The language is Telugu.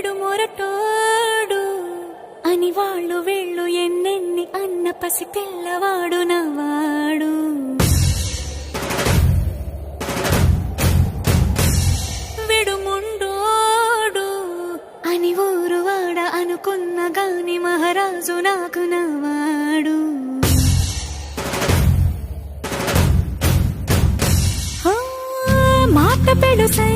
వీడు మొరటోడు అని వాళ్ళు వీళ్ళు ఎన్నెన్ని అన్న పసి పిల్లవాడు నవ్వాడు. వీడు ముండోడు అని ఊరు వాడ అనుకున్న గాని మహారాజు నాకు నవ్వాడు. మాట పెడుసై